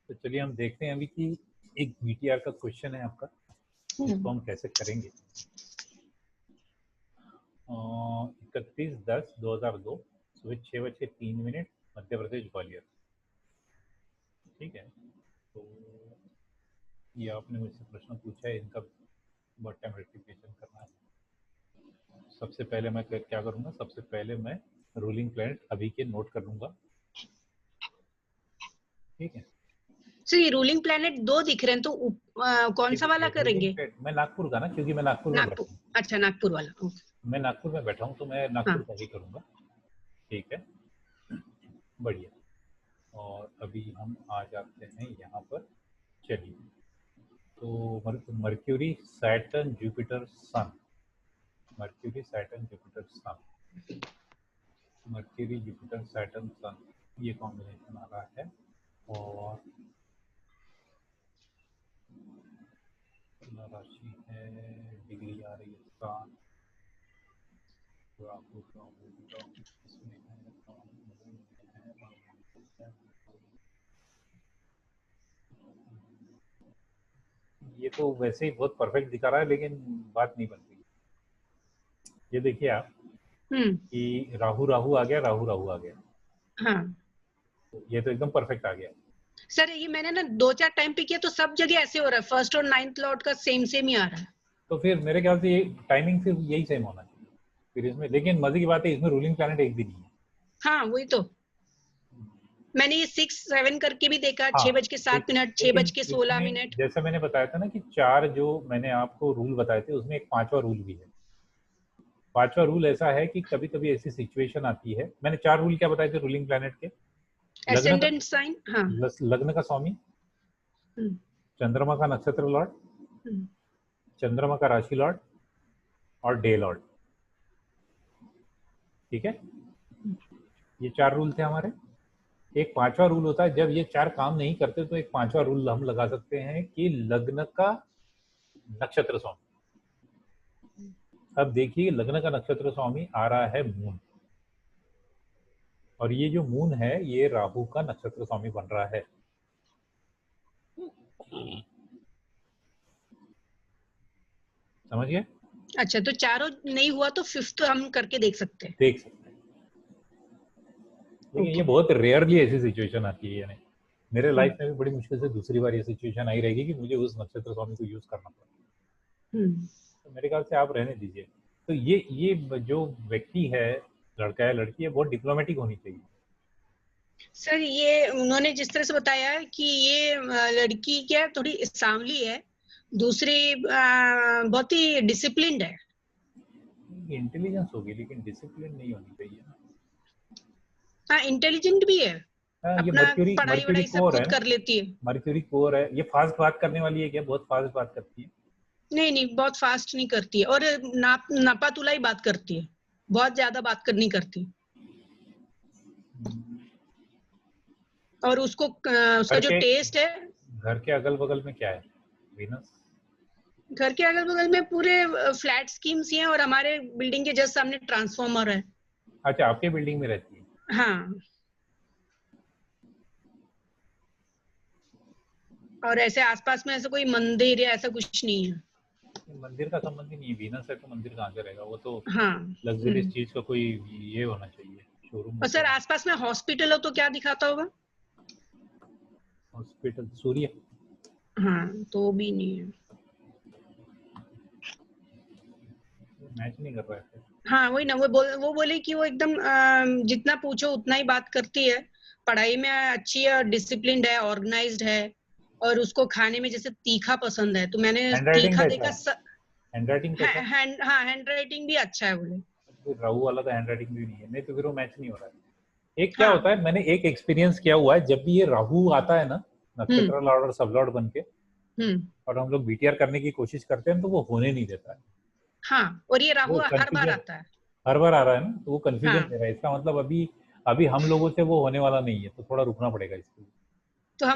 तो चलिए हम देखते हैं अभी कि एक बीटीआर का क्वेश्चन है आपका, इसको हम कैसे करेंगे। 31/10/2002 सुबह 6:03 मध्य प्रदेश ग्वालियर। ठीक है, तो ये आपने मुझसे प्रश्न पूछा है, इनका व्हाट टाइम रेक्टिफिकेशन करना है। सबसे पहले मैं क्या करूँगा, सबसे पहले मैं रूलिंग प्लैनेट अभी के नोट कर लूँगा। ठीक है, सर ये रूलिंग प्लैनेट 2 दिख रहे हैं, तो कौन सा वाला करेंगे? मैं नागपुर का ना, क्योंकि मैं नागपुर में बैठा हूँ। अच्छा, नागपुर वाला। मैं नागपुर में बैठा हूँ तो मैं नागपुर का ही करूँगा। ठीक है, बढ़िया। और अभी हम आ जाते हैं यहाँ पर। चलिए, तो मर्क्यूरी सैटर्न जुपिटर सन, मर्क्यूरी सैटर्न जुपिटर सन, मर्क्यूरी जुपिटर सैटर्न सन, ये कॉम्बिनेशन आ रहा है। और राशि है, डिग्री आ रही है सन, राहु इसमें है, ये तो वैसे ही बहुत परफेक्ट दिखा रहा है, लेकिन बात नहीं बन रही। ये देखिए आप कि राहु राहु आ गया, राहु राहु आ गया। हाँ, तो ये तो एकदम परफेक्ट आ गया। सर ये मैंने ना 2-4 टाइम पे किया तो सब जगह ऐसे हो रहा है, फर्स्ट और 9th लॉर्ड का सेम ही आ रहा है। तो फिर मेरे ख्याल से ये टाइमिंग फिर यही सेम होना चाहिए फिर इसमें। लेकिन मजे की बात है, इसमें रूलिंग प्लैनेट एक भी नहीं है। हाँ, वही तो मैंने ये 6-7 करके भी देखा। हाँ, 6:07, 6:16। जैसे मैंने बताया था ना कि 4 जो मैंने आपको रूल बताए थे, उसमें एक 5वां रूल भी है। 5वां रूल ऐसा है कि कभी कभी ऐसी सिचुएशन आती है। मैंने 4 रूल क्या बताए थे रूलिंग प्लैनेट के? एसेंडेंट साइन, हाँ, लग्न का स्वामी, चंद्रमा का नक्षत्र लॉर्ड, चंद्रमा का राशि लॉर्ड और डे लॉर्ड। ठीक है, ये 4 रूल थे हमारे। एक 5वां रूल होता है, जब ये 4 काम नहीं करते तो एक 5वां रूल हम लगा सकते हैं कि लग्न का नक्षत्र स्वामी। अब देखिए, लग्न का नक्षत्र स्वामी आ रहा है मून, और ये जो मून है ये राहु का नक्षत्र स्वामी बन रहा है। समझ गए? अच्छा, तो चारों नहीं हुआ तो 5th हम करके देख सकते हैं। लेकिन ये बहुत रेयरली ऐसी सिचुएशन आती है। यानी मेरे लाइफ में भी बड़ी मुश्किल से दूसरी बार ये सिचुएशन आई रहेगी कि मुझे उस नक्षत्र स्वामी को यूज करना पड़ा। तो मेरे ख्याल से आप रहने दीजिए। तो ये जो व्यक्ति है, लड़का है लड़की है, बहुत डिप्लोमेटिक होनी चाहिए। सर ये उन्होंने जिस तरह से बताया कि ये लड़की क्या थोड़ी सांवली है, दूसरी बहुत ही डिसिप्लिन्ड है। इंटेलिजेंस होगी लेकिन डिसिप्लिन नहीं होनी चाहिए ना। हाँ, इंटेलिजेंट भी है, ये अपना पढ़ाई वढ़ाई सब खुद कर लेती है। मर्क्यूरी कोर है। ये फास्ट बात करने वाली है क्या? बहुत फास्ट बात करती है? नहीं, बहुत फास्ट नहीं करती है, और नापा तुलाई बात करती है, बहुत ज्यादा बात नहीं करती। और उसको उसका जो टेस्ट है। घर के अगल बगल में क्या है? वीनस। घर के अगल बगल में पूरे फ्लैट स्कीम्स ही हैं, और हमारे बिल्डिंग के जस्ट सामने ट्रांसफार्मर है। अच्छा, आपके बिल्डिंग में रहती है? हाँ, और ऐसे आसपास में ऐसा कोई मंदिर या ऐसा कुछ नहीं है। मंदिर का संबंध ही नहीं है। वीनस है तो मंदिर कहाँ से रहेगा? वो तो हाँ, लग्जरियस चीज का कोई ये होना चाहिए, शोरूम। और सर आसपास में हॉस्पिटल हो तो क्या दिखाता होगा? हॉस्पिटल सूर्य। हाँ, तो भी नहीं है। मैच नहीं कर रहा है। हाँ, वही ना, वो बोले कि वो एकदम जितना पूछो उतना ही बात करती है, पढ़ाई में अच्छी है, डिसिप्लिन्ड है, ऑर्गेनाइज्ड है, और उसको खाने में जैसे तीखा पसंद है, तो मैंने तीखा देखा। हैंड राइटिंग भी अच्छा है बोले। राहु वाला तो हैंड राइटिंग भी नहीं है, नहीं तो फिर वो मैच नहीं हो रहा है। एक क्या होता है, मैंने एक एक्सपीरियंस किया हुआ है, जब भी ये राहु आता है ना नक्षत्र लॉर्ड और सब लॉर्ड बन के, और हम लोग बीटीआर करने की कोशिश करते हैं तो वो होने नहीं देता है। हाँ, और ये राहु हर बार आता है। हर बार आ रहा है ना, तो वो कंफ्यूजन दे रहा है। इसका मतलब अभी हम लोगों से वो होने वाला नहीं है, तो थोड़ा रुकना पड़ेगा इसके लिए। तो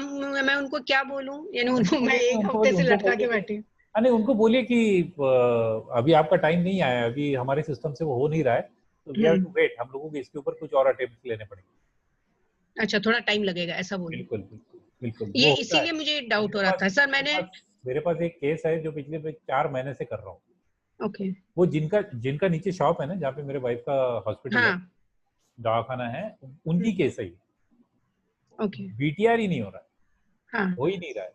मैं उनको क्या बोलूं? यानी उनको मैं एक हफ्ते से लटका के बैठी। नहीं, उनको बोलिए कि अभी आपका टाइम नहीं आया, अभी हमारे सिस्टम से वो हो नहीं रहा है, तो वी हैव टू वेट। हम लोगों को इसके ऊपर कुछ और अटेम्प्ट लेने पड़ेंगे। अच्छा, थोड़ा टाइम लगेगा, ऐसा बोलिए। बिल्कुल बिल्कुल। बिल्कुल ये वो होता है। इसीलिए मुझे डाउट मेरे हो रहा पास था सर। मेरे पास एक केस है जो पिछले 4 महीने से कर रहा हूँ। ओके। वो जिनका नीचे शॉप है ना, जहाँ पे मेरे वाइफ का हॉस्पिटल है, हाँ। दवाखाना है, उनकी केस है। ओके। बीटीआर ही नहीं हो रहा है, हाँ। हो ही नहीं रहा है।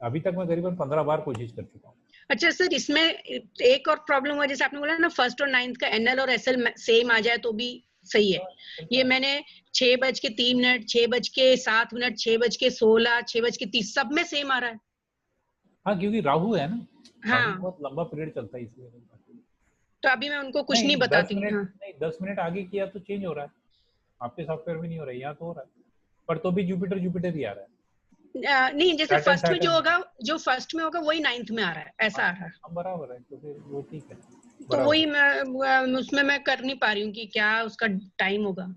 अभी तक मैं करीबन 15 बार कोशिश कर चुका हूँ। अच्छा सर, इसमें एक और प्रॉब्लम हुआ, जैसे आपने बोला ना 1st और 9th का एनएल और एसएल सेम आ जाए तो भी सही है। ये मैंने 6:03, 6:07, 6:16, 6:30 सब में सेम आ रहा है। हाँ, क्योंकि राहु है ना, राहु हाँ, बहुत लंबा पीरियड चलता है इसलिए। तो अभी मैं उनको कुछ नहीं नहीं 10 बताती। मिनट हाँ। नहीं 10 मिनट आगे किया तो चेंज हो रहा है। आपके सॉफ्टवेयर में नहीं हो रहा है, यहाँ तो हो रहा है, पर तो भी जुपिटर जुपिटर ही आ रहा है। नहीं, जैसे सैटर्न फर्स्ट में जो सैटर्न होगा, जो फर्स्ट में होगा वही 9th में आ रहा है, ऐसा आ रहा है। हम बराबर है, तो फिर वो ठीक है, तो बराबर वही है। मैं उसमें मैं कर नहीं पा रही हूँ कि क्या उसका टाइम होगा।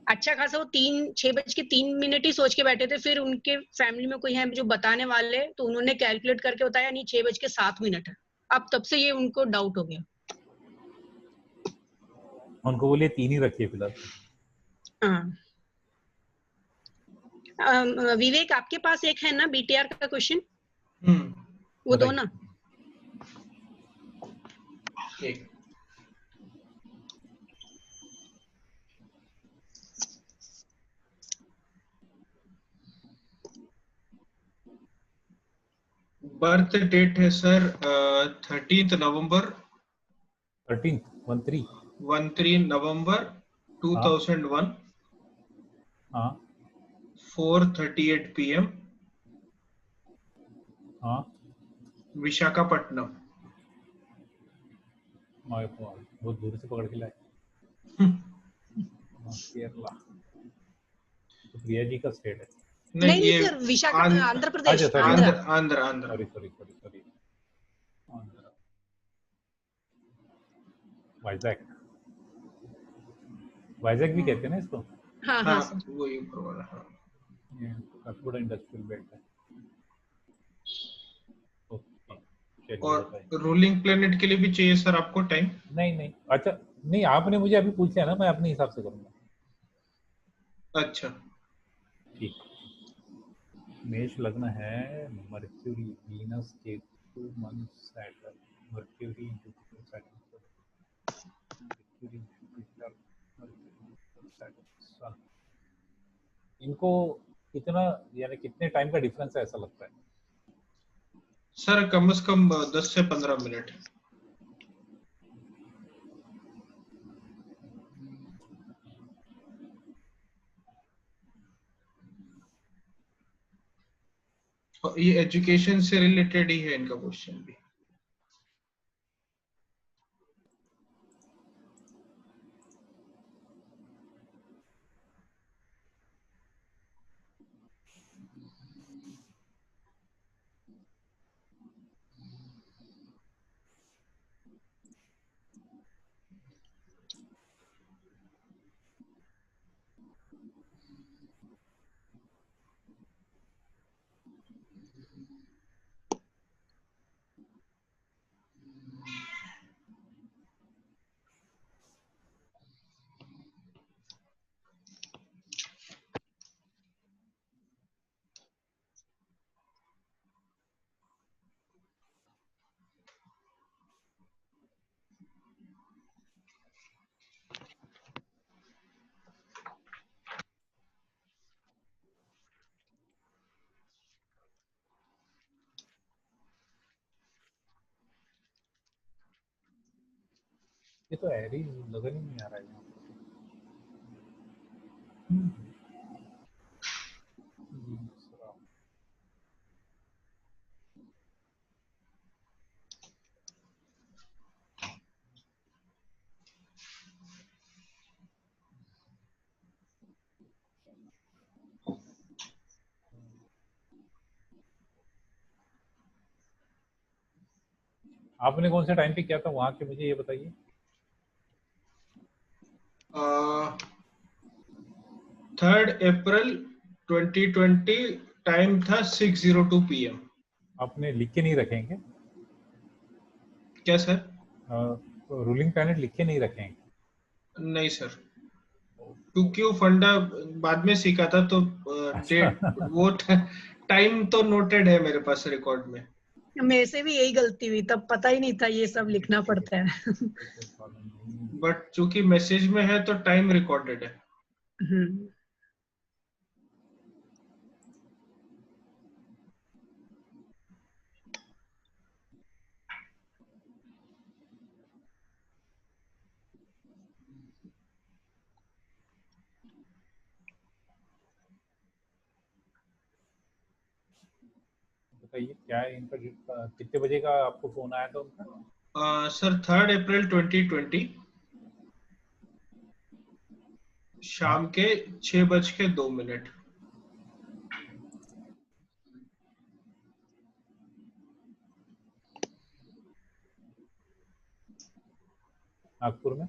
अच्छा खासा वो 6:03 ही सोच के बैठे थे, फिर उनके फैमिली में कोई है जो बताने वाले, तो उन्होंने कैलकुलेट करके बताया नहीं 6:07 है। अब तब से ये उनको डाउट हो गया। उनको बोलिए 3 ही रखिए फिलहाल। हाँ। विवेक, आपके पास एक है ना बीटीआर का क्वेश्चन, वो दो बताइए। ना। एक बर्थ डेट है सर 13 नवंबर 13 13 नवंबर हाँ 2001 हाँ 4:38 PM हाँ। विशाखापट्टनम। बहुत दूर से पकड़ के लाए। केरला तो प्रिया जी का स्टेट है। नहीं नहीं नहीं ये सर, आंध्र अच्छा Pradesh, sorry Andhra. Andhra Andhra. Sorry sorry sorry sorry. Andhra, Vizag. Vizag भी कहते हैं ना इसको। हाँ हाँ हाँ सर। वही ऊपर वाला। हाँ ये काकोड़ा इंडस्ट्रियल बेल्ट है। ओके, चलिए और बताइए। रूलिंग प्लेनेट के लिए भी चाहिए सर आपको टाइम? नहीं नहीं, अच्छा नहीं, आपने मुझे अभी पूछ लिया ना, मैं अपने हिसाब से करूंगा। अच्छा ठीक। मेष लग्न है, मर्क्यूरी, वीनस, केतु, मन, Saturn, Mercury, Jupiter, Saturn, Mercury, Jupiter, Mercury, Saturn, Sun. इनको कितना, यानी कितने टाइम का डिफरेंस है ऐसा लगता है? सर कम से कम 10 से 15 मिनट। और ये एजुकेशन से रिलेटेड ही है इनका क्वेश्चन भी। ये तो एरीज लगन ही नहीं आ रहा है यहाँ। दूसरा, आपने कौन से टाइम पे किया था वहां के, मुझे ये बताइए। 3 अप्रैल 2020 टाइम था 6:02 PM। आपने लिख के नहीं रखेंगे? क्या सर? रूलिंग प्लैनेट लिख के नहीं रखेंगे? नहीं सर। 2Q फंडा बाद में सीखा था, तो डेट वो टाइम तो नोटेड है मेरे पास रिकॉर्ड में। मेरे से भी यही गलती हुई, तब पता ही नहीं था ये सब लिखना पड़ता है। बट चूंकि मैसेज में है तो टाइम रिकॉर्डेड है। हम्म। बताइए क्या है इनका, कितने बजे का आपको फोन आया था उनका? सर 3 अप्रैल 2020 शाम के 6:02। नागपुर में?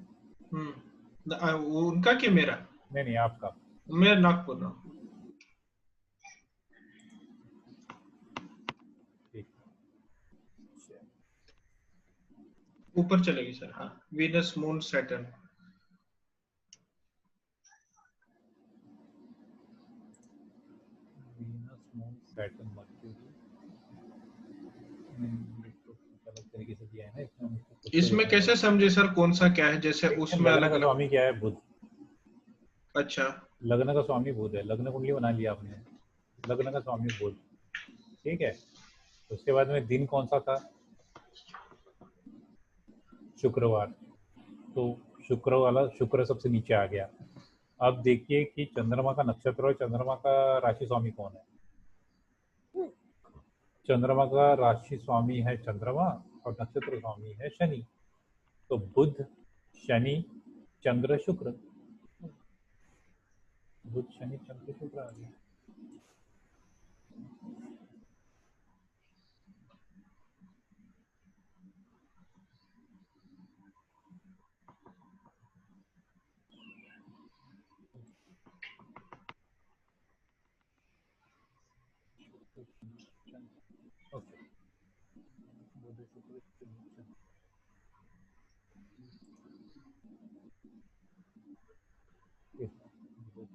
वो उनका कि मेरा? नहीं नहीं, आपका। मैं नागपुर ना। ठीक। ऊपर चलेगी सर। हाँ, Venus moon Saturn. Venus moon Saturn mercury अलग तरीके से दिया है ना इसमें, मुझको खुद से इसमें देखना कैसे पड़ेगा। समझे सर कौन सा क्या है, जैसे उसमें लग्न अलग का अलग। स्वामी क्या है? बुध। अच्छा। लग्न का स्वामी बुध है, लग्न कुंडली बना लिया आपने, लग्न का स्वामी बुध। ठीक है, उसके बाद में दिन कौन सा था? शुक्रवार। तो शुक्र वाला, शुक्र सबसे नीचे आ गया। अब देखिए कि चंद्रमा का नक्षत्र और चंद्रमा का राशि स्वामी कौन है। चंद्रमा का राशि स्वामी है चंद्रमा और नक्षत्र स्वामी है शनि। तो बुध, शनि, चंद्र, शुक्र। बुध शनि चंद्र शुक्र आ गया। ओके, बुध शुक्र शनि, बुध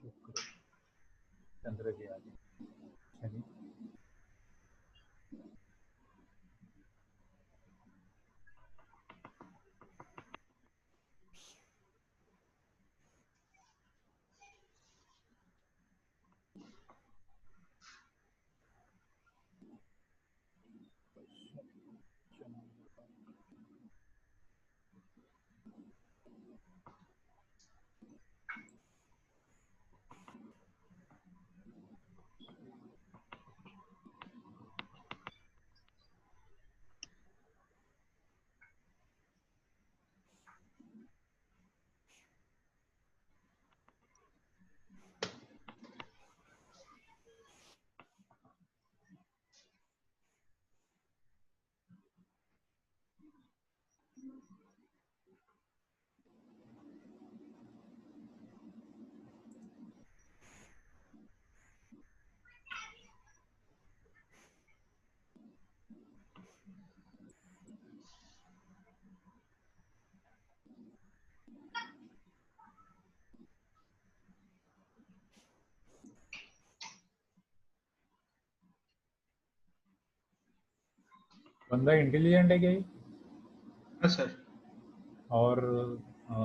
शुक्र चंद्र के आगे शनि। बंदा इंटेलिजेंट है क्या ये? हाँ सर। और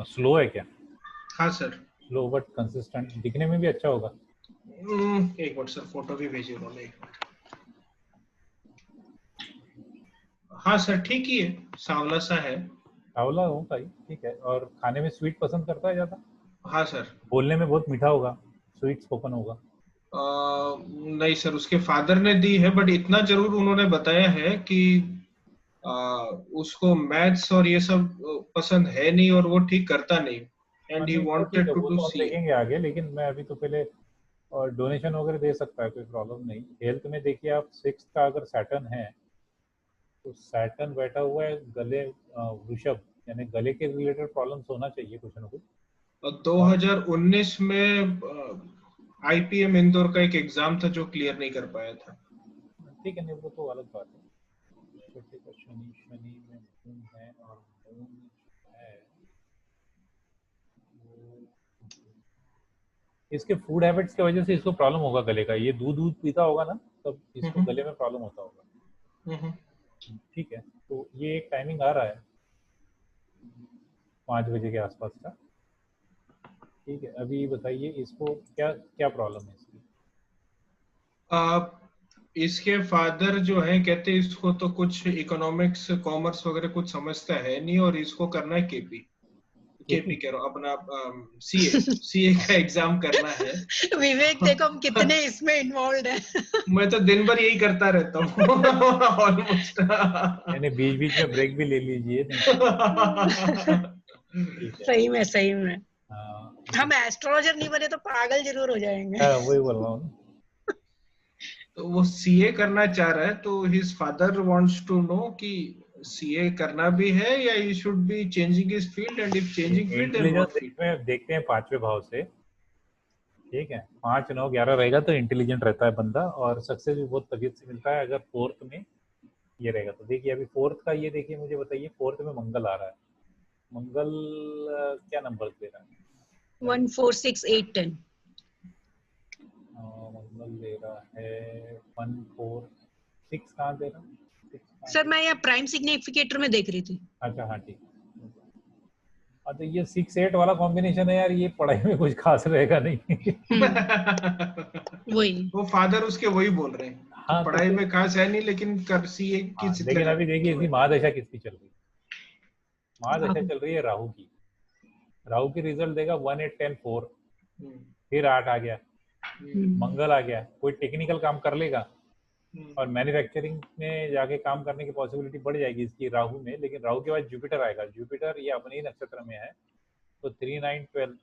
स्लो है क्या? हाँ सर। स्लो बट कंसिस्टेंट, दिखने में भी अच्छा होगा। एक मिनट सर, फोटो भी भेजिए उन्होंने। एक मिनट। हाँ सर, ठीक ही है, सांवला सा है। आंवला होता ही ठीक है। और खाने में स्वीट पसंद करता है ज्यादा? हाँ सर। बोलने में बहुत मीठा होगा, स्वीट स्पोकन होगा। नहीं सर, उसके फादर ने दी है, बट इतना जरूर उन्होंने बताया है कि आ, उसको मैथ्स और ये सब पसंद है नहीं, और वो ठीक करता नहीं। हाँ एंड ही नहीं तो ठीक वांटेड है, टू वो डू तो हम सीए। देखेंगे आगे, लेकिन मैं अभी तो पहले, और डोनेशन वगैरह दे सकता है, कोई प्रॉब्लम नहीं। हेल्थ में देखिए आप, सिक्स का अगर सैटर्न है तो सैटर्न बैठा हुआ है गले, वृषभ, यानी गले के रिलेटेड प्रॉब्लम्स होना चाहिए कुछ ना कुछ। और और 2019 में आईपीएम इंदौर का एक एग्जाम था जो क्लियर नहीं कर पाया था। ठीक है, नहीं वो तो अलग बात है। छोटे का शनि, शनि में मून है, और मून है इसके फूड हैबिट्स की वजह से इसको प्रॉब्लम होगा गले का। ये दूध पीता होगा ना, तब इसको गले में प्रॉब्लम होता होगा। ठीक है, तो ये एक टाइमिंग आ रहा है 5 बजे के आसपास का। ठीक है, अभी बताइए इसको क्या क्या प्रॉब्लम है इसकी। इसके फादर जो है कहते हैं इसको तो कुछ इकोनॉमिक्स कॉमर्स वगैरह कुछ समझता है नहीं, और इसको करना है केपी कह रहा हूँ अपना सीए का एग्जाम करना है। विवेक देखो हम कितने इसमें इन्वॉल्व हैं। मैं तो दिन भर यही करता रहता हूँ ऑलमोस्ट। मैंने बीच में ब्रेक भी ले लीजिए। सही में हाँ, हम एस्ट्रोलॉजर नहीं बने तो पागल जरूर हो जाएंगे। वही बोल रहा हूँ। तो वो सीए करना चाह रहा है, तो his father wants to know कि सीए करना भी है या he should be changing his field, and if changing field then what field. देखते हैं 5वें भाव से। ठीक है, 5, 9, 11 रहेगा तो इंटेलिजेंट रहता है बंदा, और सक्सेस भी बहुत तबीयत से मिलता है। अगर 4th में ये रहेगा तो देखिए अभी 4th का ये देखिए, मुझे बताइए 4th में मंगल आ रहा है। मंगल क्या नंबर दे रहा है? 1, 4, 6, 8, 10। मंगल दे रहा है 1, 4, 6 कहाँ दे रहा है? सर मैं यहाँ प्राइम सिग्निफिकेटर में देख रही थी। अच्छा हाँ ठीक। तो ये 6, 8 वाला कॉम्बिनेशन है यार, ये पढ़ाई में कुछ खास रहेगा नहीं। वही वो फादर उसके वही बोल रहे हैं। हाँ, पढ़ाई में खास है नहीं, लेकिन कर सीए की। लेकिन अभी देखिए इसकी महादशा किसकी चल रही है? महादशा चल रही है राहु की। राहु की रिजल्ट देगा 1, 8, 10, 4, फिर 8 आ गया, मंगल आ गया। कोई टेक्निकल काम कर लेगा और मैन्युफैक्चरिंग में जाके काम करने की पॉसिबिलिटी बढ़ जाएगी इसकी राहु में। लेकिन राहु के बाद जुपिटर आएगा। जुपिटर ये अपने ही नक्षत्र में है, तो 3, 9, 12,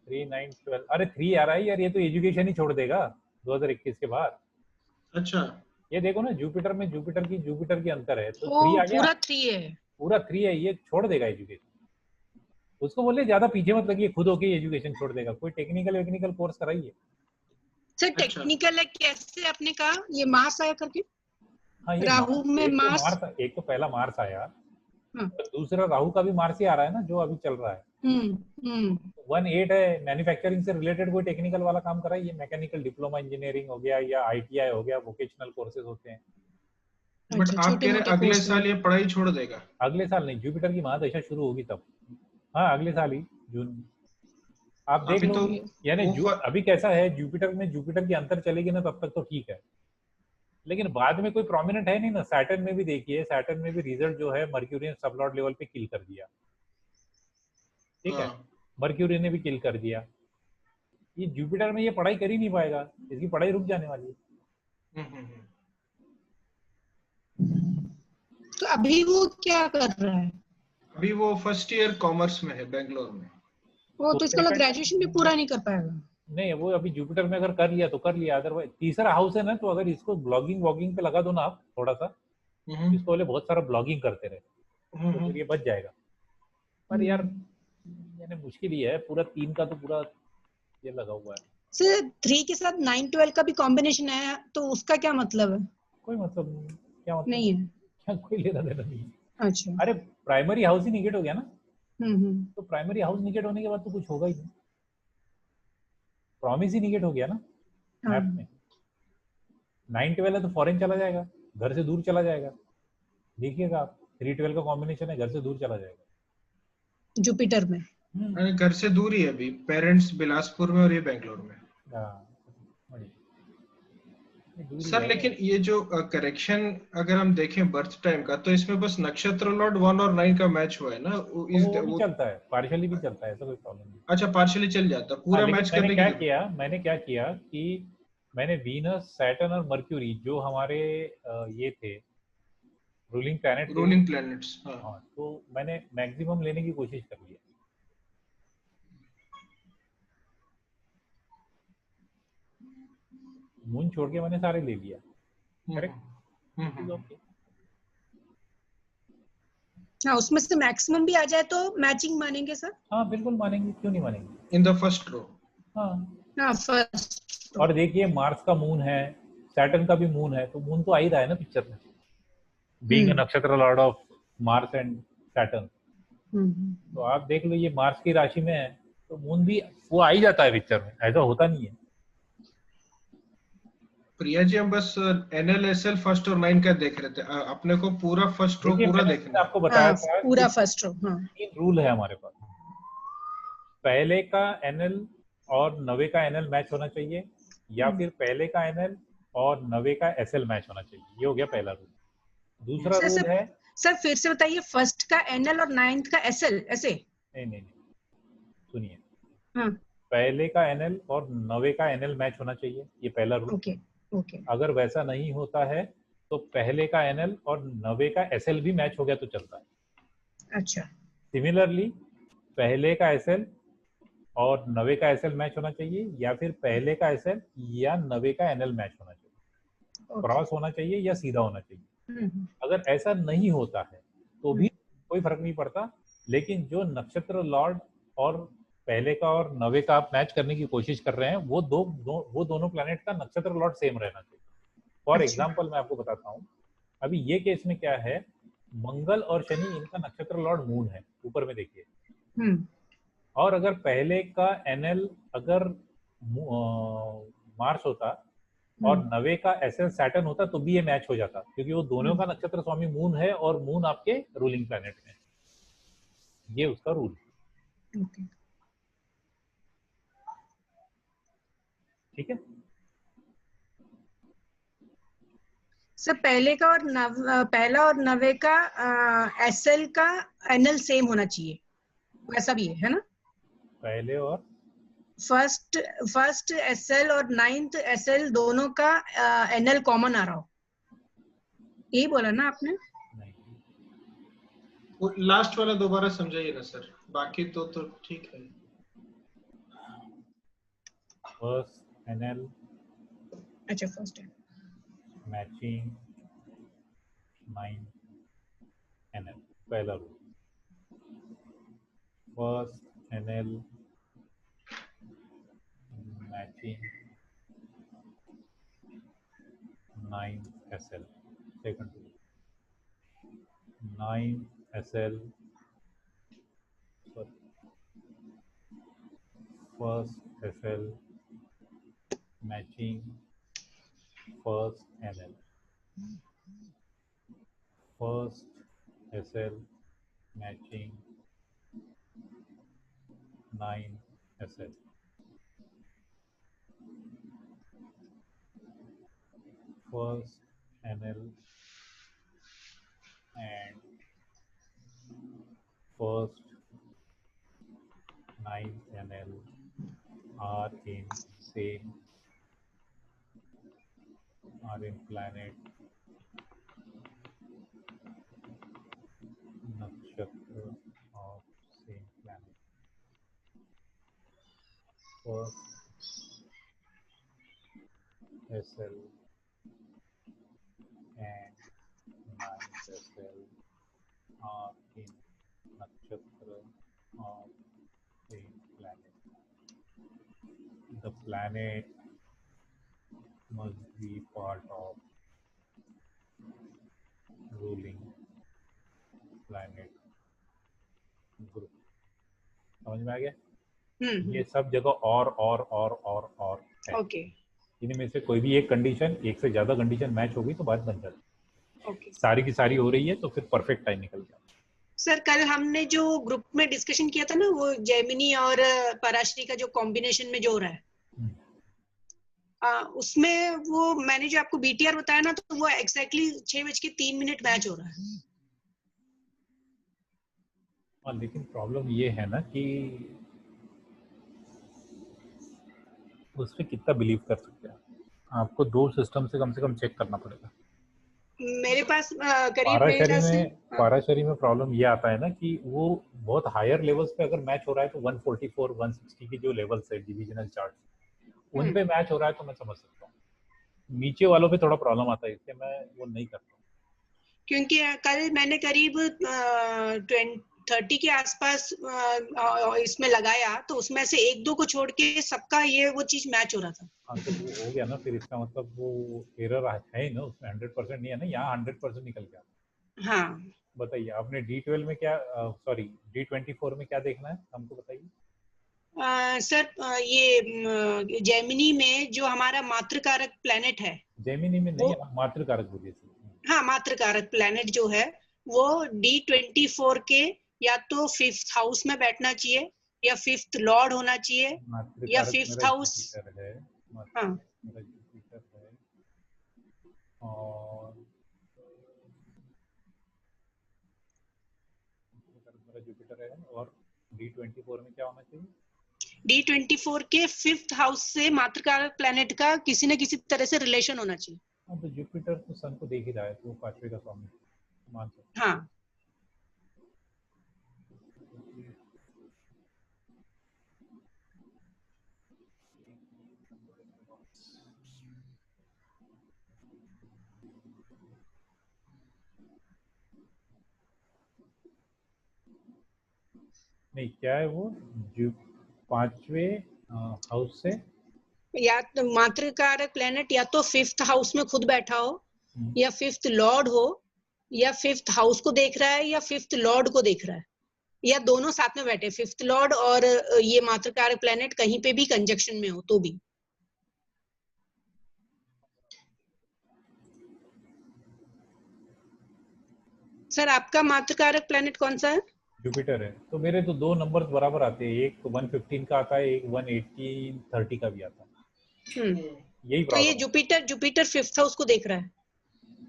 3, 9, 12। अरे 3 आ रहा है यार, ये तो एजुकेशन ही छोड़ देगा 2021 के बाद। अच्छा, ये देखो ना, जुपिटर में जुपिटर की अंतर है, तो 3 आ गया। पूरा 3 है, ये छोड़ देगा एजुकेशन। उसको बोले ज्यादा पीछे मत लगिए, खुद होके एजुकेशन छोड़ देगा। कोई टेक्निकल कोर्स कराइए। सर टेक्निकल है कैसे आपने कहा? ये मार्स आया करके। हाँ, ये राहु में मार्स। एक तो पहला मार्स आया, दूसरा राहु का भी मार्स ही आ रहा है ना, जो अभी चल रहा है। 1, 8 है। मैन्युफैक्चरिंग से रिलेटेड कोई टेक्निकल वाला काम कराइए। मैकेनिकल डिप्लोमा इंजीनियरिंग हो गया या आईटीआई हो गया, वोकेशनल कोर्सेज होते हैं। बट आप कह रहे अगले साल ये पढ़ाई छोड़ देगा? अगले साल नहीं, जुपिटर की महादशा शुरू होगी तब। हाँ, अगले साल ही जून में आप देख लो। यानी अभी कैसा है, जुपिटर की अंतर चलेगी ना तब तक तो ठीक है, लेकिन बाद में कोई प्रोमिनेंट है नहीं ना। सैटर्न में भी देखिए, सैटर्न में भी रिजल्ट जो है मर्क्यूरी ने सबलॉर्ड लेवल पे किल कर दिया। ठीक है, मर्क्यूरी ने भी किल कर दिया। ये जुपिटर में ये पढ़ाई कर ही नहीं पाएगा, इसकी पढ़ाई रुक जाने वाली है। तो अभी वो क्या कर रहा है? अभी वो फर्स्ट ईयर कॉमर्स में है बेंगलोर में। वो तो इसका ग्रेजुएशन भी पूरा नहीं कर पाएगा। नहीं, वो अभी जुपिटर में अगर कर लिया तो कर लिया, अदरवाइज तीसरा हाउस है ना, तो अगर इसको ब्लॉगिंग वॉगिंग पे लगा दो ना आप थोड़ा सा, इसको बोले बहुत सारा ब्लॉगिंग करते रहे तो फिर ये बच जाएगा। पर यार यानी मुश्किल ही है, पूरा 3 का तो पूरा ये लगा हुआ है। सर 3 के साथ 9, 12 का भी कॉम्बिनेशन है, तो उसका क्या मतलब है? कोई मतलब नहीं। क्या मतलब नहीं है? क्या कोई लेना देना नहीं। अच्छा, अरे प्राइमरी हाउस ही निगेट हो गया ना। तो प्राइमरी हाउस निगेट होने के बाद तो कुछ होगा ही नहीं। प्रॉमिस ही निगेट हो गया ना मैप में। 9, 12 है तो फॉरेन चला जाएगा, घर से दूर चला जाएगा। देखिएगा आप, 3, 12 का कॉम्बिनेशन है, घर से दूर चला जाएगा जुपिटर में। घर से दूर ही है अभी, पेरेंट्स बिलासपुर में और ये बेंगलोर में। सर लेकिन ये जो करेक्शन अगर हम देखें बर्थ टाइम का, तो इसमें बस नक्षत्र लॉर्ड 1 और 9 का मैच हुआ है ना। वो भी चलता है, पार्शियली भी चलता है, ऐसा कोई प्रॉब्लम नहीं। अच्छा, पार्शियली चल जाता, पूरा मैच करने मैंने क्या किया कि मैंने वीनस, सैटर्न और मर्क्यूरी जो हमारे ये थे रूलिंग प्लैनेट्स, हाँ, तो मैंने मैक्सिमम लेने की कोशिश कर लिया। मून छोड़ के मैंने सारे ले लिया। करेक्ट। हाँ, उसमें से मैक्सिमम भी आ जाए तो मैचिंग मानेंगे सर? हाँ बिल्कुल मानेंगे, क्यों नहीं मानेंगे। In the first row. हाँ फर्स्ट। और देखिए मार्स का मून है, सैटर्न का भी मून है, तो मून तो आ ही रहा है ना पिक्चर में, बीइंग अ नक्षत्र Lord of Mars and Saturn. तो आप देख लो, ये मार्स की राशि में है तो मून भी वो आ ही जाता है पिक्चर में, ऐसा होता नहीं है। प्रिया जी, हम बस NLSL फर्स्ट और 9 का देख रहे थे, अपने को पूरा फर्स्ट रो देखिए पूरा मैंने देखना है। आपको बताया था पूरा कि फर्स्ट रो। हाँ 3 रूल है हमारे पास। पहले का NL और 9वें का NL मैच होना चाहिए, या फिर पहले का NL और 9वें का SL मैच होना चाहिए। ये हो गया पहला रूल। दूसरा सर रूल सर है, सर फिर से बताइए, फर्स्ट का NL और 9th का SL ऐसे? नहीं नहीं नहीं, सुनिए, हाँ पहले का NL और 9वें का NL मैच होना चाहिए, ये पहला रूल। ओके ओके अगर वैसा नहीं होता है तो पहले का NL और 9वें का SL भी मैच हो गया तो चलता है। अच्छा सिमिलरली पहले का SL और 9वें का SL मैच होना चाहिए, या फिर पहले का SL या 9वें का NL मैच होना चाहिए। ओके। क्रॉस होना चाहिए या सीधा होना चाहिए। अगर ऐसा नहीं होता है तो भी कोई फर्क नहीं पड़ता, लेकिन जो नक्षत्र लॉर्ड और पहले का और 9वें का आप मैच करने की कोशिश कर रहे हैं, वो दोनों प्लैनेट का नक्षत्र लॉर्ड सेम रहना चाहिए। फॉर अच्छा। एग्जाम्पल मैं आपको बताता हूँ, अभी ये केस में क्या है, मंगल और शनि इनका नक्षत्र लॉर्ड मून है, ऊपर में देखिए। और अगर पहले का NL अगर मार्स होता और 9वें का SL सैटर्न होता तो भी ये मैच हो जाता, क्योंकि वो दोनों का नक्षत्र स्वामी मून है और मून आपके रूलिंग प्लैनेट है। ये उसका रूल है। ओके। ठीक है। सर पहला और 9वें का SL का NL सेम होना चाहिए, वैसा भी है ना? पहले और फर्स्ट SL और 9th SL दोनों का NL कॉमन आ रहा हो, यही बोला ना आपने? नहीं, वो लास्ट वाला दोबारा समझाइए ना सर, बाकी तो ठीक है। फर्स्ट NL अच्छा फर्स्ट है। मैचिंग 9 NL, पहला rule. First NL matching 9 SL, second rule. 9 SL first SL matching first NL, first SL matching 9 SL, first NL and first 9 NL are in planet nakshatra of same planet. First SL and 9th SL are in nakshatra of same planet. The planet must be part of ruling planet group. समझ में आ गया? ये सब जगह और है। Okay इनमें से कोई भी एक कंडीशन, एक से ज्यादा कंडीशन मैच होगी तो बात बन जाती है। ओके। सारी की सारी हो रही है तो फिर परफेक्ट टाइम निकल गया। सर कल हमने जो ग्रुप में डिस्कशन किया था ना, वो जेमिनी और पराशरी का जो कॉम्बिनेशन में जो हो रहा है, उसमें वो मैंने जो आपको BTR बताया ना, तो वो एग्जैक्टली 6:03 मैच हो रहा है। लेकिन प्रॉब्लम ये है ना कि उस पर कितना बिलीव कर सकते हैं। आपको 2 सिस्टम से कम चेक करना पड़ेगा। मेरे पास करीब मेरे ख्याल से पाराशरी में प्रॉब्लम ये आता है ना कि वो बहुत हायर लेवल्स पे अगर मैच हो रहा है तो 144 160 की जो लेवल्स है डिविजनल चार्ट, उन पे मैच हो रहा है तो मैं समझ सकता हूँ। नीचे वालों पे थोड़ा प्रॉब्लम आता है, इसलिए मैं वो नहीं करता। क्योंकि कल मैंने करीब 30 के आसपास इसमें लगाया, तो उसमें से 1-2 को छोड़ के सबका ये वो चीज मैच हो रहा था। हाँ तो वो हो गया ना, फिर इसका मतलब वो एरर है ही ना, उसमें 100% नहीं है ना, यहाँ 100% निकल गया। हाँ बताइए आपने D12 में क्या, सॉरी D24 में क्या देखना है हमको बताइए। सर ये जेमिनी में जो हमारा मातृकारक प्लेनेट है, जेमिनी में नहीं, वो मातृकारक बोलिए। हाँ, मातृकारक प्लेनेट जो है वो D24 के या तो 5th हाउस में बैठना चाहिए, या 5th लॉर्ड होना चाहिए, या मातृकारक 5th मेरा हाउस। जुपिटर है, हाँ, मेरा जुपिटर है, और मेरा जुपिटर है, और D24 में क्या होना चाहिए? D24 के 5th हाउस से मातृकारक प्लेनेट का किसी न किसी तरह से रिलेशन होना चाहिए। हाँ, तो जुपिटर तो सन को देख ही रहा है, तो वो 5वें का स्वामी मान सकते। हाँ, नहीं, क्या है वो, 5वें हाउस से, या तो मातृकारक प्लेनेट या तो 5th हाउस में खुद बैठा हो, या 5th लॉर्ड हो, या 5th हाउस को देख रहा है, या 5th लॉर्ड को देख रहा है, या दोनों साथ में बैठे, 5th लॉर्ड और ये मातृकारक प्लेनेट कहीं पे भी कंजक्शन में हो तो भी। सर आपका मातृकारक प्लेनेट कौन सा है? जुपिटर है। तो मेरे तो 2 नंबर बराबर आते हैं, एक तो 115 का आता है, एक 118-30 का भी आता है। यही तो ये प्रॉब्लम। जुपिटर 5th हाउस को देख रहा है,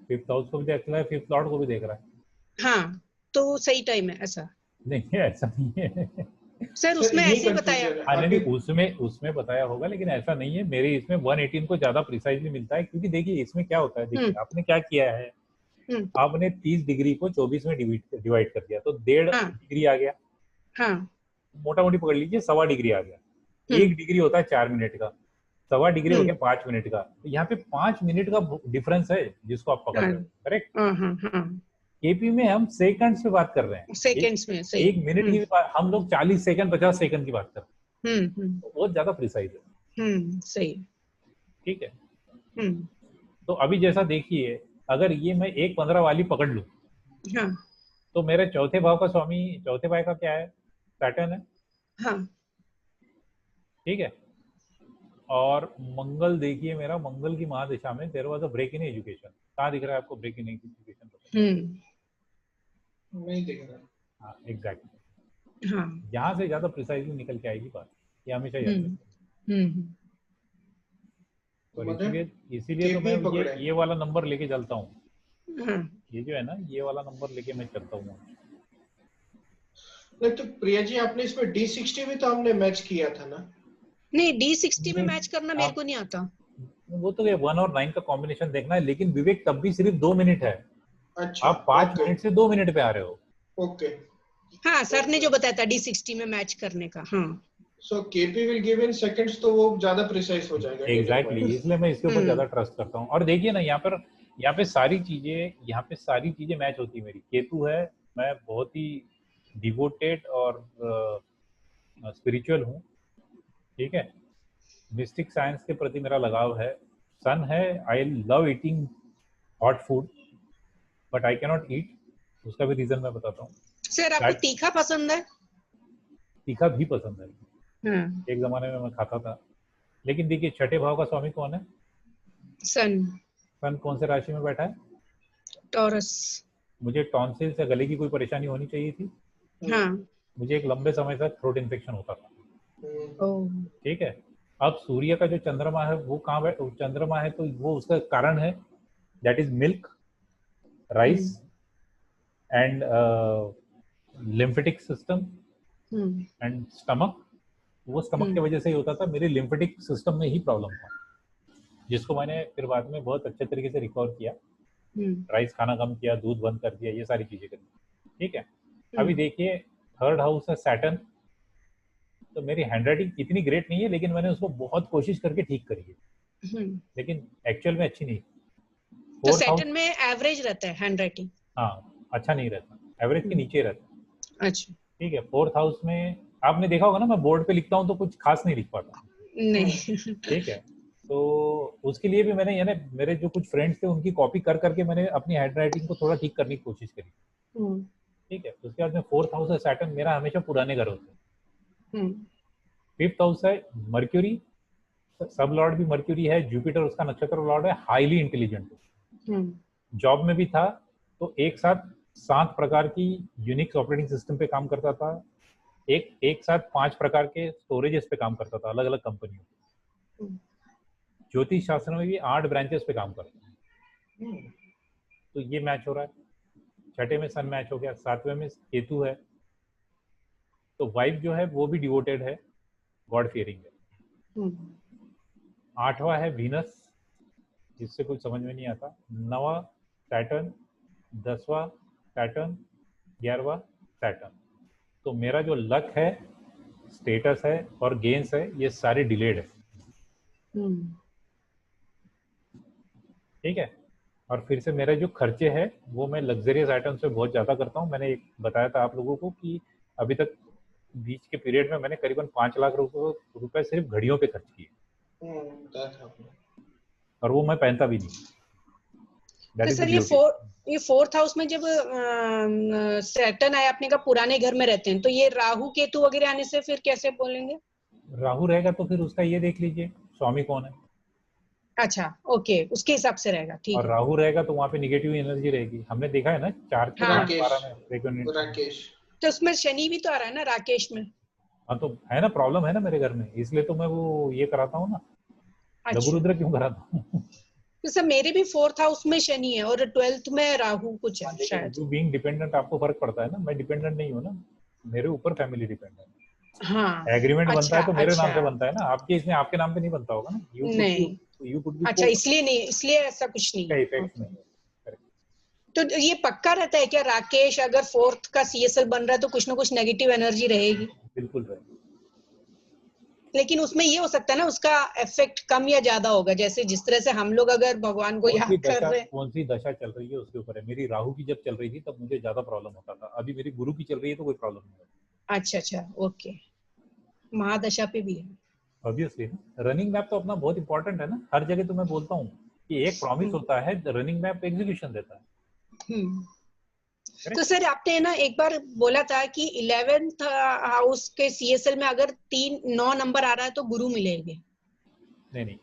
5th हाउस को भी देख रहा है, 5th लॉर्ड को भी देख रहा है। हाँ, तो सही टाइम है ऐसा। नहीं, ऐसा नहीं है सर उसमें ऐसे ही बताया। नहीं, उसमें बताया होगा, लेकिन ऐसा नहीं है। मेरे इसमें 118 को ज्यादा प्रिसाइजली मिलता है, क्योंकि देखिए इसमें क्या होता है, देखिए आपने क्या किया है, आपने 30 डिग्री को 24 में डिवाइड कर दिया, तो 1.5 डिग्री आ गया। हाँ, मोटा मोटी पकड़ लीजिए, 1.25 डिग्री आ गया। 1 डिग्री होता है 4 मिनट का, 1.25 डिग्री हो गया 5 मिनट का। तो यहाँ पे 5 मिनट का डिफरेंस है जिसको आप पकड़ रहे हो, करेक्ट। केपी में हम सेकंड्स पे बात कर रहे हैं, सेकंड्स में सही। 1 मिनट की बात, हम लोग 40 सेकंड 50 सेकंड की बात कर रहे हैं, बहुत ज्यादा प्रिसाइज है। सही, ठीक है। तो अभी जैसा देखिए, अगर ये मैं 1:15 वाली पकड़ लूं, हाँ, तो मेरे चौथे भाव का स्वामी, चौथे भाव का क्या है, सैटर्न है। हाँ, ठीक है। और मंगल देखिए, मेरा मंगल की महादशा में there was a break in education. कहाँ दिख रहा है आपको ब्रेक इन एजुकेशन? नहीं दिख रहा। हाँ, एग्जैक्टली। हाँ, यहाँ से ज्यादा प्रिसाइजली निकल के आएगी बात, ये हमेशा याद रखिए। और इसीलिए तो मैं ये वाला नंबर लेके चलता हूँ। ये जो है ना, ये वाला नंबर लेके मैं चलता हूँ। नहीं तो प्रिया जी, आपने इसमें D60 भी तो हमने मैच किया था ना? नहीं, D60 में मैच करना मेरे को नहीं आता। वो तो ये 1 और 9 का कॉम्बिनेशन देखना है, लेकिन विवेक तब भी सिर्फ 2 मिनट है। अच्छा, आप 5 मिनट से 2 मिनट पे आ रहे हो। ओके। हाँ, सर ने जो बताया था D60 में मैच करने का। हाँ, So KP will give in seconds, तो वो ज्यादा प्रिसाइज हो जाएगा। एग्जैक्टली, इसलिए मैं इसके ऊपर ज्यादा ट्रस्ट करता हूँ। और देखिए ना, यहाँ पे सारी चीजें मैच होती है। मेरी केतु है, मैं बहुत ही डिवोटेड और स्पिरिचुअल हूँ। ठीक है, मिस्टिक साइंस के प्रति मेरा लगाव है। सन है, I love eating hot food, but I cannot eat. उसका भी रीजन मैं बताता हूँ। सर आपको तीखा पसंद है? तीखा भी पसंद है। एक जमाने में मैं खाता था। लेकिन देखिए, छठे भाव का स्वामी कौन है? सन कौन से राशि में बैठा है? टॉरस। मुझे टॉन्सिल से गले की कोई परेशानी होनी चाहिए थी। हाँ, मुझे एक लंबे समय तक थ्रोट इन्फेक्शन होता था। ठीक है। अब सूर्य का जो चंद्रमा है वो कहाँ चंद्रमा है, तो वो उसका कारण है, that is milk, rice and lymphatic system and stomach. वो स्टमक की वजह से ही होता था। मेरे लिम्फेटिक सिस्टम में ही प्रॉब्लम था, जिसको मैंने फिर बाद में बहुत अच्छे तरीके से रिकवर किया। राइस खाना कम किया, दूध बंद कर दिया, ये सारी चीजें करी। ठीक है। अभी देखिए, 3rd हाउस है सैटर्न। तो मेरी हैंडराइटिंग इतनी ग्रेट नहीं है, लेकिन मैंने उसको बहुत कोशिश करके ठीक करी है, लेकिन एक्चुअल में अच्छी नहीं। तो सैटर्न में एवरेज रहता है हैंडराइटिंग? हाँ, अच्छा नहीं रहता, एवरेज के नीचे रहता है। अच्छा, ठीक है। 4th हाउस में आपने देखा होगा ना, मैं बोर्ड पे लिखता हूँ तो कुछ खास नहीं लिख पाता। नहीं। ठीक है। तो उसके लिए भी मैंने, यानी मेरे जो कुछ फ्रेंड्स थे उनकी कॉपी कर करके मैंने अपनी हैंडराइटिंग को थोड़ा ठीक करने की कोशिश करी। ठीक है। उसके बाद में 4th हाउस है सैटर्न, मेरा हमेशा पुराने घर होते हैं। 5th हाउस है मर्क्यूरी, सब लॉर्ड भी मर्क्यूरी है, जुपिटर उसका नक्षत्र लॉर्ड है, हाईली इंटेलिजेंट। जॉब में भी था तो एक साथ 7 प्रकार की यूनिक्स ऑपरेटिंग सिस्टम पे काम करता था, एक साथ 5 प्रकार के स्टोरेजेस पे काम करता था अलग अलग कंपनियों। ज्योतिष शास्त्र में भी 8 ब्रांचेस पे काम करता है। तो ये मैच हो रहा है, छठे में सन मैच हो गया, 7वें में केतु है, तो वाइफ जो है वो भी डिवोटेड है, गॉड फियरिंग है। 8वां है वीनस, जिससे कुछ समझ में नहीं आता। 9वां सैटर्न, 10वां सैटर्न, 11वां सैटर्न। तो मेरा जो लक है, स्टेटस है और गेन्स है, ये सारे डिलेड है। ठीक है। और फिर से मेरे जो खर्चे हैं वो मैं लग्जरियस आइटम से बहुत ज़्यादा करता हूँ। मैंने एक बताया था आप लोगों को कि अभी तक बीच के पीरियड में मैंने करीबन 5 लाख रुपए सिर्फ घड़ियों पे खर्च किए, और वो मैं पहनता भी नहीं। तो सर ये 4th हाउस में जब सैटर्न आया, आपने कहा पुराने घर में रहते हैं, तो ये राहु केतु वगैरह आने से फिर कैसे बोलेंगे? राहु रहेगा तो फिर उसका ये देख लीजिए स्वामी कौन है। अच्छा, ओके, उसके हिसाब से रहेगा, ठीक और है। राहु रहेगा तो वहाँ पे निगेटिव एनर्जी रहेगी, हमने देखा है ना 4 के 12 में राकेश। तो उसमें शनि भी तो आ रहा है ना राकेश में। हाँ तो है ना, प्रॉब्लम है ना मेरे घर में, इसलिए तो मैं वो ये कराता हूँ ना। अच्छा। लघुरुद्र क्यों कराता हूँ? तो सर मेरे भी 4th हाउस में शनि है और 12th में राहु कुछ है शायद। यू बीइंग डिपेंडेंट आपको फर्क पड़ता है ना, मैं डिपेंडेंट नहीं हूँ ना, मेरे ऊपर फैमिली डिपेंडेंट है। हाँ, एग्रीमेंट बनता है तो मेरे नाम से अच्छा। बनता है ना, आपके इसमें आपके नाम पे नहीं बनता होगा ना। नहीं, कुड बी अच्छा, इसलिए नहीं, इसलिए ऐसा कुछ नहीं है। इफेक्ट नहीं है। तो ये पक्का रहता है क्या राकेश अगर 4th का सीएसएल बन रहा है तो कुछ ना कुछ नेगेटिव एनर्जी रहेगी? बिल्कुल रहेगी। लेकिन उसमें ये हो सकता है ना, उसका इफेक्ट कम या ज्यादा होगा, जैसे जिस तरह से हम लोग अगर भगवान को याद कर रहे हैं। कौन सी दशा चल रही है उसके ऊपर है। मेरी राहु की जब चल रही थी तब मुझे ज्यादा प्रॉब्लम होता था, अभी मेरी गुरु की चल रही है तो कोई प्रॉब्लम नहीं होती। अच्छा, ओके, महादशा पे भी है। ऑब्वियसली रनिंग मैप तो अपना बहुत इंपॉर्टेंट है ना, हर जगह तो मैं बोलता हूँ कि एक प्रॉमिस होता है, रनिंग मैप एग्जीक्यूशन देता है। तो सर आपने ना एक बार बोला था कि 11th हाउस के सीएसएल में अगर 9 नंबर आ रहा है तो गुरु मिलेंगे। नहीं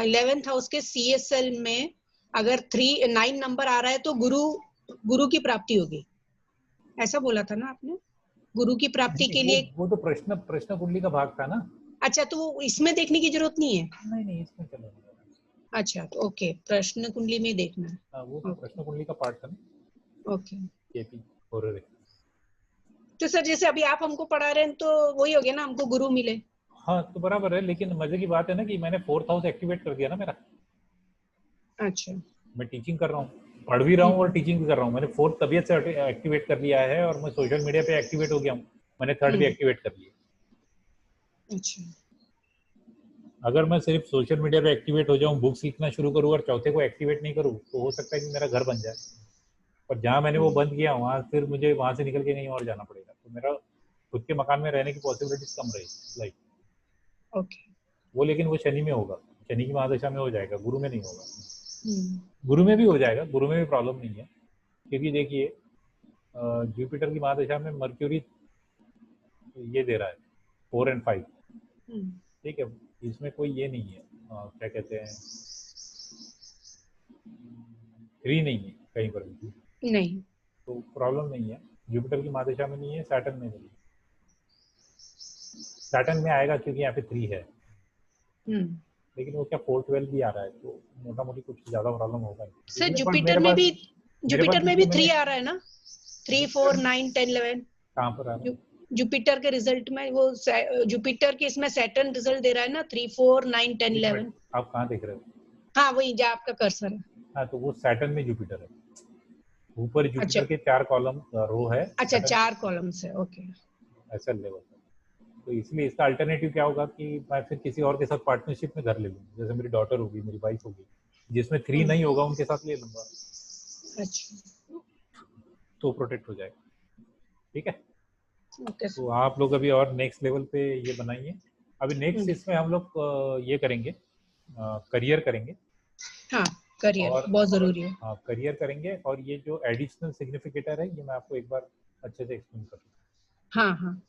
11th हाउस के सीएसएल में अगर 9 नंबर आ रहा है तो गुरु की प्राप्ति होगी, ऐसा बोला था ना आपने? गुरु की प्राप्ति के लिए वो तो प्रश्न कुंडली का भाग था ना। अच्छा, तो वो इसमें देखने की जरूरत नहीं है? नहीं इसमें चलो। अच्छा, तो ओके, प्रश्न कुंडली में देखना है। हाँ वो तो प्रश्न कुंडली का पार्ट था ना। ओके। केपी और तो सर जैसे अभी आप हमको पढ़ा रहे हैं तो वही हो गया ना, हमको गुरु मिले। हाँ तो बराबर है, लेकिन मजे की बात है ना कि मैंने 4th हाउस एक्टिवेट कर दिया ना मेरा। अच्छा, मैं टीचिंग कर रहा हूँ, पढ़ भी रहा हूँ और टीचिंग भी कर रहा हूँ। मैंने 4th तबीयत से एक्टिवेट कर लिया है और मैं सोशल मीडिया पे एक्टिवेट हो गया हूँ। मैंने 3rd भी एक्टिवेट कर लिया। अच्छा, अगर मैं सिर्फ सोशल मीडिया पे एक्टिवेट हो जाऊँ, बुक्स लिखना शुरू करूँ और चौथे को एक्टिवेट नहीं करूँ तो हो सकता है कि मेरा घर बन जाए। पर जहाँ मैंने वो बंद किया वहाँ फिर मुझे वहाँ से निकल के कहीं और जाना पड़ेगा, तो मेरा खुद के मकान में रहने की पॉसिबिलिटीज कम रहेगी लाइक। ओके। वो लेकिन वो शनि में होगा, शनि की महादशा में हो जाएगा, गुरु में नहीं होगा। गुरु में भी हो जाएगा, गुरु में भी प्रॉब्लम नहीं है, क्योंकि देखिए जुपिटर की महादशा में मर्क्यूरी ये दे रहा है 4 और 5। ठीक है, इसमें कोई ये नहीं है, क्या कहते हैं, 3 नहीं है कहीं पर भी नहीं, तो प्रॉब्लम नहीं है। जुपिटर की महादशा में नहीं है, सैटर्न में नहीं है। सैटर्न में आएगा क्योंकि यहाँ पे 3 है, लेकिन वो क्या 4, 12 भी आ रहा है तो मोटा मोटी कुछ ज्यादा प्रॉब्लम होगा। सर जुपिटर में भी 3 आ रहा है ना, 3, 4, 9, 10, 11 कहाँ पर आ रहा है? जुपिटर के रिजल्ट में वो जुपिटर के इसमें सैटर्न रिजल्ट दे रहा है ना, 3, 4, 9, 10, 11। आप कहाँ देख रहे हो? हाँ वही जहाँ आपका कर्सर है। हाँ तो वो सैटर्न में जुपिटर है, ऊपर जुपिटर के 4 कॉलम रो है। अच्छा, 4 कॉलम्स है, ओके, ऐसा लेवल है। तो इसलिए इसका अल्टरनेटिव क्या होगा कि मैं फिर किसी और के साथ पार्टनरशिप में घर ले लूँ, जैसे मेरी डॉटर होगी, मेरी वाइफ होगी, जिसमें 3 नहीं होगा उनके साथ ले लूंगा। अच्छा, तो प्रोटेक्ट हो जाएगा। ठीक है, ओके। तो आप लोग अभी और नेक्स्ट लेवल पे ये बनाइए। अभी नेक्स्ट इसमें हम लोग ये करेंगे, करियर करेंगे। हाँ, करियर बहुत जरूरी है। हाँ करियर करेंगे, और ये जो एडिशनल सिग्निफिकेटर है ये मैं आपको एक बार अच्छे से एक्सप्लेन करूँगा। हाँ,